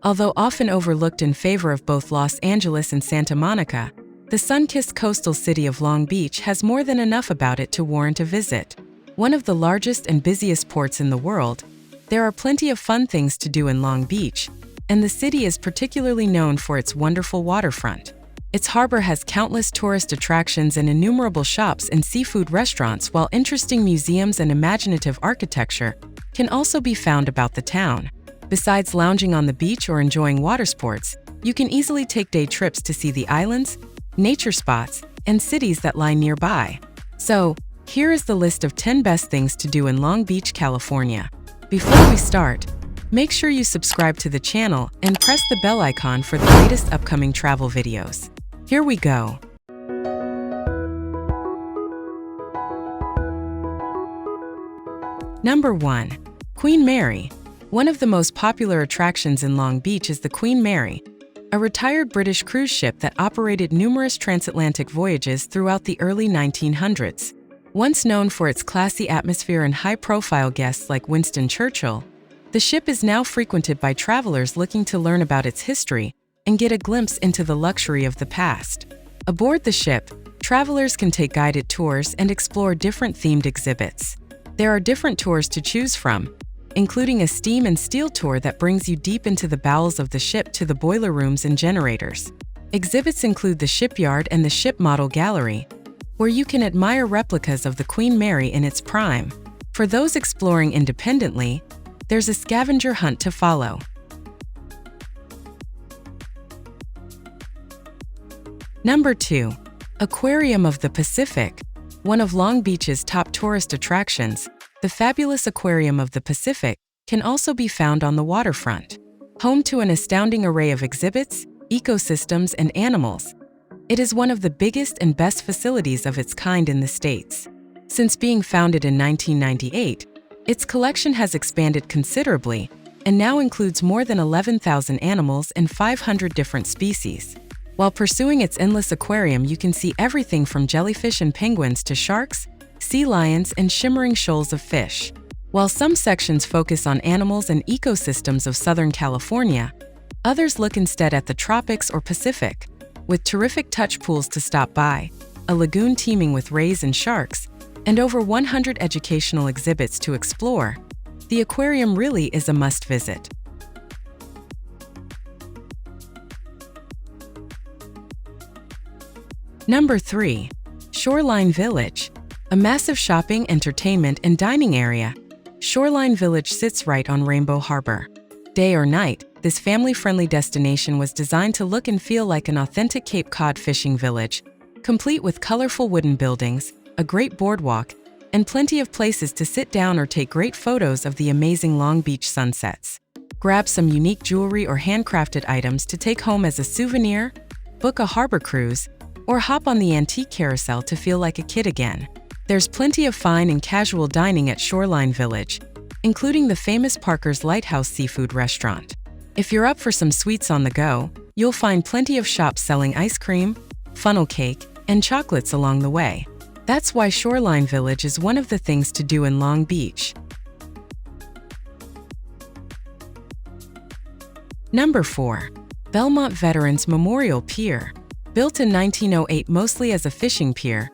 Although often overlooked in favor of both Los Angeles and Santa Monica, the sun-kissed coastal city of Long Beach has more than enough about it to warrant a visit. One of the largest and busiest ports in the world, there are plenty of fun things to do in Long Beach, and the city is particularly known for its wonderful waterfront. Its harbor has countless tourist attractions and innumerable shops and seafood restaurants, while interesting museums and imaginative architecture can also be found about the town. Besides lounging on the beach or enjoying water sports, you can easily take day trips to see the islands, nature spots, and cities that lie nearby. So, here is the list of 10 best things to do in Long Beach, California. Before we start, make sure you subscribe to the channel and press the bell icon for the latest upcoming travel videos. Here we go. Number 1. Queen Mary. One of the most popular attractions in Long Beach is the Queen Mary, a retired British cruise ship that operated numerous transatlantic voyages throughout the early 1900s. Once known for its classy atmosphere and high-profile guests like Winston Churchill, the ship is now frequented by travelers looking to learn about its history and get a glimpse into the luxury of the past. Aboard the ship, travelers can take guided tours and explore different themed exhibits. There are different tours to choose from, including a steam and steel tour that brings you deep into the bowels of the ship to the boiler rooms and generators. Exhibits include the shipyard and the ship model gallery, where you can admire replicas of the Queen Mary in its prime. For those exploring independently, there's a scavenger hunt to follow. Number 2. Aquarium of the Pacific. One of Long Beach's top tourist attractions, the fabulous Aquarium of the Pacific can also be found on the waterfront. Home to an astounding array of exhibits, ecosystems, and animals, it is one of the biggest and best facilities of its kind in the States. Since being founded in 1998, its collection has expanded considerably and now includes more than 11,000 animals and 500 different species. While pursuing its endless aquarium, you can see everything from jellyfish and penguins to sharks, sea lions, and shimmering shoals of fish. While some sections focus on animals and ecosystems of Southern California, others look instead at the tropics or Pacific. With terrific touch pools to stop by, a lagoon teeming with rays and sharks, and over 100 educational exhibits to explore, the aquarium really is a must-visit. Number 3. Shoreline Village. A massive shopping, entertainment, and dining area, Shoreline Village sits right on Rainbow Harbor. Day or night, this family-friendly destination was designed to look and feel like an authentic Cape Cod fishing village, complete with colorful wooden buildings, a great boardwalk, and plenty of places to sit down or take great photos of the amazing Long Beach sunsets. Grab some unique jewelry or handcrafted items to take home as a souvenir, book a harbor cruise, or hop on the antique carousel to feel like a kid again. There's plenty of fine and casual dining at Shoreline Village, including the famous Parker's Lighthouse Seafood Restaurant. If you're up for some sweets on the go, you'll find plenty of shops selling ice cream, funnel cake, and chocolates along the way. That's why Shoreline Village is one of the things to do in Long Beach. Number 4. Belmont Veterans Memorial Pier. Built in 1908 mostly as a fishing pier,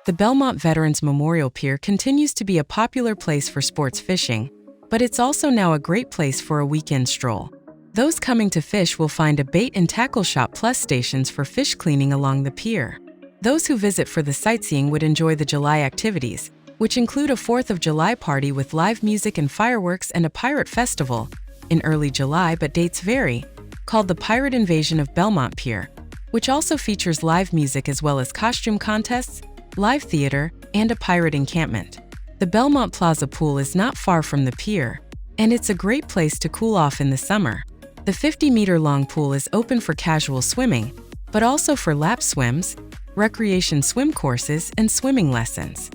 the Belmont Veterans Memorial Pier continues to be a popular place for sports fishing, but it's also now a great place for a weekend stroll. Those coming to fish will find a bait and tackle shop plus stations for fish cleaning along the pier. Those who visit for the sightseeing would enjoy the July activities, which include a 4th of July party with live music and fireworks and a pirate festival, in early July but dates vary, called the Pirate Invasion of Belmont Pier, which also features live music as well as costume contests, live theater, and a pirate encampment. The Belmont Plaza Pool is not far from the pier, and it's a great place to cool off in the summer. The 50-meter-long pool is open for casual swimming, but also for lap swims, recreation swim courses, and swimming lessons.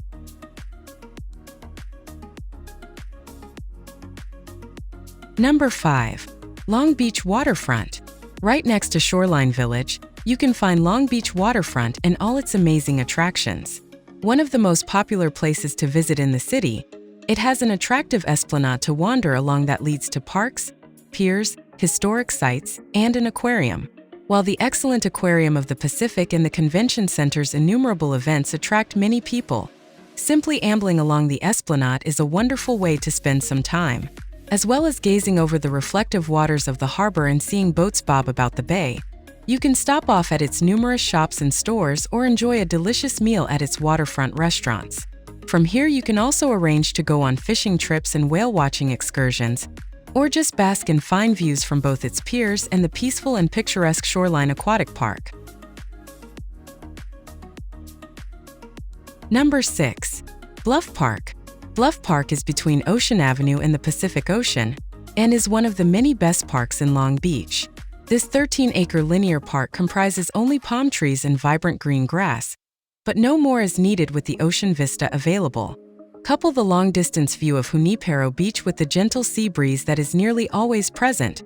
Number 5. Long Beach Waterfront. Right next to Shoreline Village, you can find Long Beach Waterfront and all its amazing attractions. One of the most popular places to visit in the city, it has an attractive esplanade to wander along that leads to parks, piers, historic sites, and an aquarium. While the excellent Aquarium of the Pacific and the Convention Center's innumerable events attract many people, simply ambling along the esplanade is a wonderful way to spend some time. As well as gazing over the reflective waters of the harbor and seeing boats bob about the bay, you can stop off at its numerous shops and stores or enjoy a delicious meal at its waterfront restaurants. From here you can also arrange to go on fishing trips and whale-watching excursions, or just bask in fine views from both its piers and the peaceful and picturesque Shoreline Aquatic Park. Number 6. Bluff Park. Bluff Park is between Ocean Avenue and the Pacific Ocean and is one of the many best parks in Long Beach. This 13-acre linear park comprises only palm trees and vibrant green grass, but no more is needed with the ocean vista available. Couple the long-distance view of Junipero Beach with the gentle sea breeze that is nearly always present,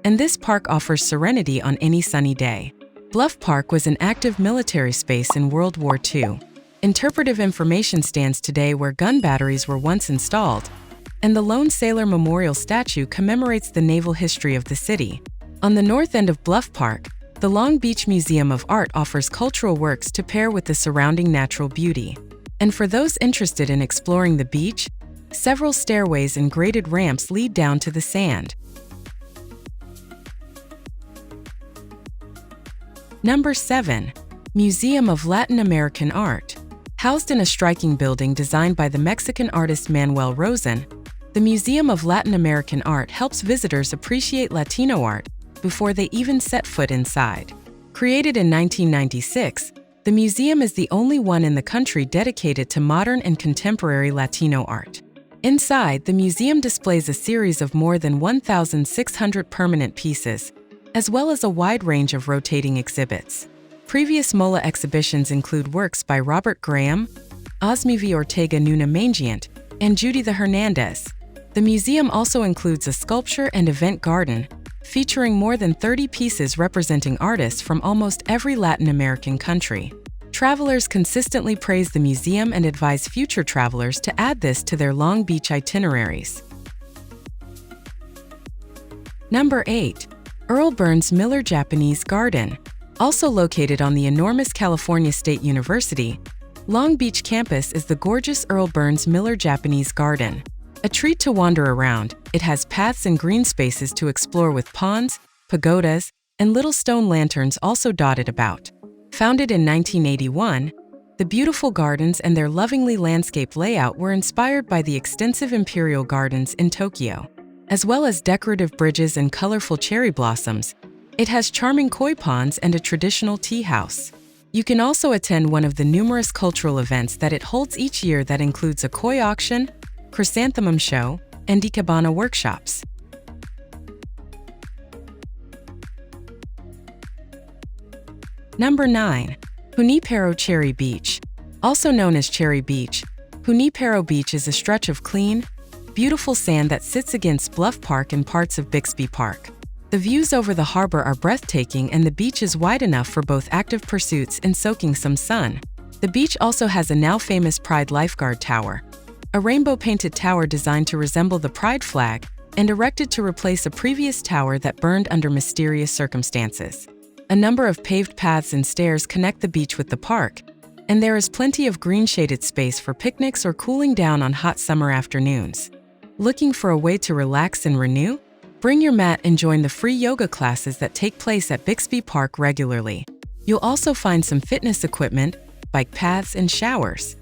and this park offers serenity on any sunny day. Bluff Park was an active military space in World War II. Interpretive information stands today where gun batteries were once installed, and the Lone Sailor Memorial statue commemorates the naval history of the city. On the north end of Bluff Park, the Long Beach Museum of Art offers cultural works to pair with the surrounding natural beauty. And for those interested in exploring the beach, several stairways and graded ramps lead down to the sand. Number 7. Museum of Latin American Art. Housed in a striking building designed by the Mexican artist Manuel Rosen, the Museum of Latin American Art helps visitors appreciate Latino art before they even set foot inside. Created in 1996, the museum is the only one in the country dedicated to modern and contemporary Latino art. Inside, the museum displays a series of more than 1,600 permanent pieces, as well as a wide range of rotating exhibits. Previous MOLA exhibitions include works by Robert Graham, Osmevi Ortega Nuna Mangiant, and Judy the Hernandez. The museum also includes a sculpture and event garden, featuring more than 30 pieces representing artists from almost every Latin American country. Travelers consistently praise the museum and advise future travelers to add this to their Long Beach itineraries. Number 8. Earl Burns Miller Japanese Garden. Also located on the enormous California State University, Long Beach campus is the gorgeous Earl Burns Miller Japanese Garden. A treat to wander around, it has paths and green spaces to explore with ponds, pagodas, and little stone lanterns also dotted about. Founded in 1981, the beautiful gardens and their lovingly landscaped layout were inspired by the extensive imperial gardens in Tokyo. As well as decorative bridges and colorful cherry blossoms, it has charming koi ponds and a traditional tea house. You can also attend one of the numerous cultural events that it holds each year that includes a koi auction, chrysanthemum show, and ikebana workshops. Number 9. Junipero Cherry Beach. Also known as Cherry Beach, Junipero Beach is a stretch of clean, beautiful sand that sits against Bluff Park and parts of Bixby Park. The views over the harbor are breathtaking and the beach is wide enough for both active pursuits and soaking some sun. The beach also has a now famous Pride Lifeguard Tower, a rainbow-painted tower designed to resemble the Pride flag and erected to replace a previous tower that burned under mysterious circumstances. A number of paved paths and stairs connect the beach with the park, and there is plenty of green-shaded space for picnics or cooling down on hot summer afternoons. Looking for a way to relax and renew? Bring your mat and join the free yoga classes that take place at Bixby Park regularly. You'll also find some fitness equipment, bike paths, and showers.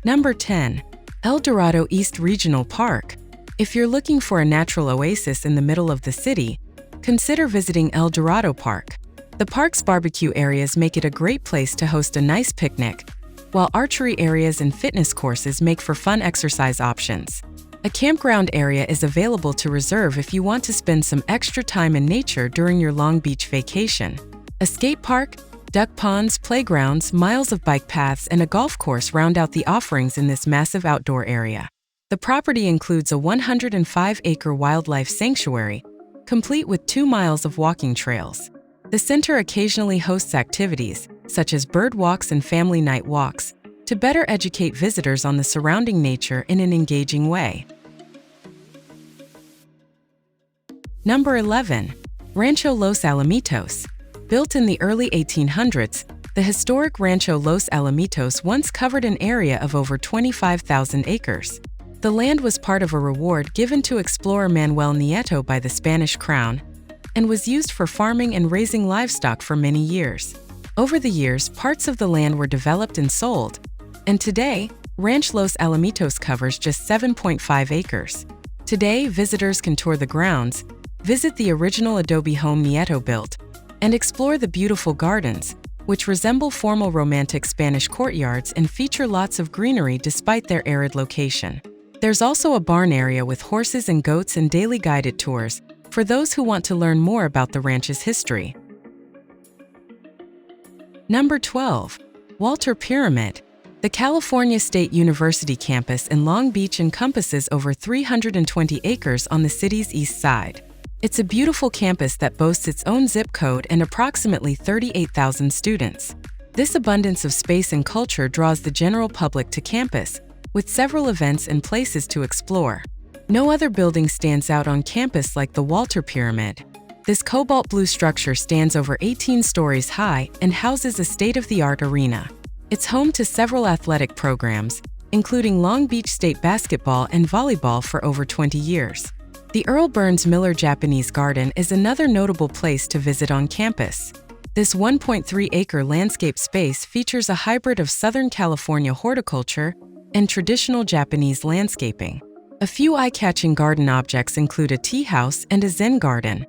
Number 10. El Dorado East Regional Park. If you're looking for a natural oasis in the middle of the city, consider visiting El Dorado Park. The park's barbecue areas make it a great place to host a nice picnic, while archery areas and fitness courses make for fun exercise options. A campground area is available to reserve if you want to spend some extra time in nature during your Long Beach vacation. A skate park, duck ponds, playgrounds, miles of bike paths, and a golf course round out the offerings in this massive outdoor area. The property includes a 105-acre wildlife sanctuary, complete with 2 miles of walking trails. The center occasionally hosts activities, such as bird walks and family night walks, to better educate visitors on the surrounding nature in an engaging way. Number 11. Rancho Los Alamitos. Built in the early 1800s, the historic Rancho Los Alamitos once covered an area of over 25,000 acres. The land was part of a reward given to explorer Manuel Nieto by the Spanish crown and was used for farming and raising livestock for many years. Over the years, parts of the land were developed and sold, and today, Rancho Los Alamitos covers just 7.5 acres. Today, visitors can tour the grounds, visit the original adobe home Nieto built, and explore the beautiful gardens, which resemble formal romantic Spanish courtyards and feature lots of greenery despite their arid location. There's also a barn area with horses and goats and daily guided tours for those who want to learn more about the ranch's history. Number 12. Walter Pyramid. The California State University campus in Long Beach encompasses over 320 acres on the city's east side. It's a beautiful campus that boasts its own zip code and approximately 38,000 students. This abundance of space and culture draws the general public to campus, with several events and places to explore. No other building stands out on campus like the Walter Pyramid. This cobalt blue structure stands over 18 stories high and houses a state-of-the-art arena. It's home to several athletic programs, including Long Beach State basketball and volleyball for over 20 years. The Earl Burns Miller Japanese Garden is another notable place to visit on campus. This 1.3-acre landscape space features a hybrid of Southern California horticulture and traditional Japanese landscaping. A few eye-catching garden objects include a tea house and a Zen garden.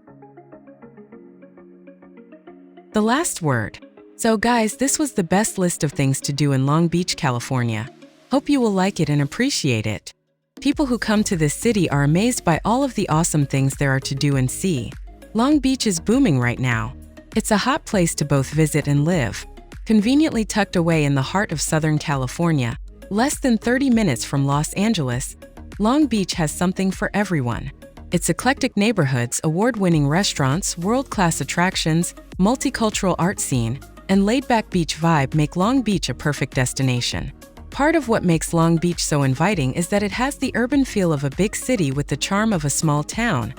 The last word. So guys, this was the best list of things to do in Long Beach, California. Hope you will like it and appreciate it. People who come to this city are amazed by all of the awesome things there are to do and see. Long Beach is booming right now. It's a hot place to both visit and live. Conveniently tucked away in the heart of Southern California, less than 30 minutes from Los Angeles, Long Beach has something for everyone. Its eclectic neighborhoods, award-winning restaurants, world-class attractions, multicultural art scene, and laid-back beach vibe make Long Beach a perfect destination. Part of what makes Long Beach so inviting is that it has the urban feel of a big city with the charm of a small town,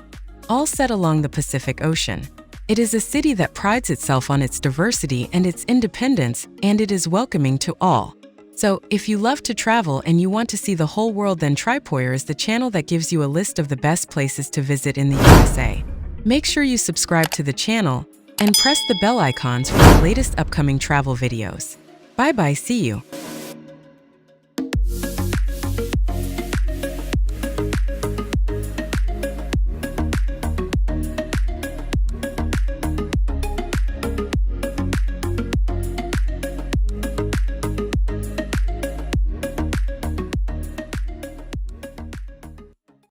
all set along the Pacific Ocean. It is a city that prides itself on its diversity and its independence, and it is welcoming to all. So, if you love to travel and you want to see the whole world, then Pier is the channel that gives you a list of the best places to visit in the USA. Make sure you subscribe to the channel and press the bell icons for the latest upcoming travel videos. Bye-bye, see you.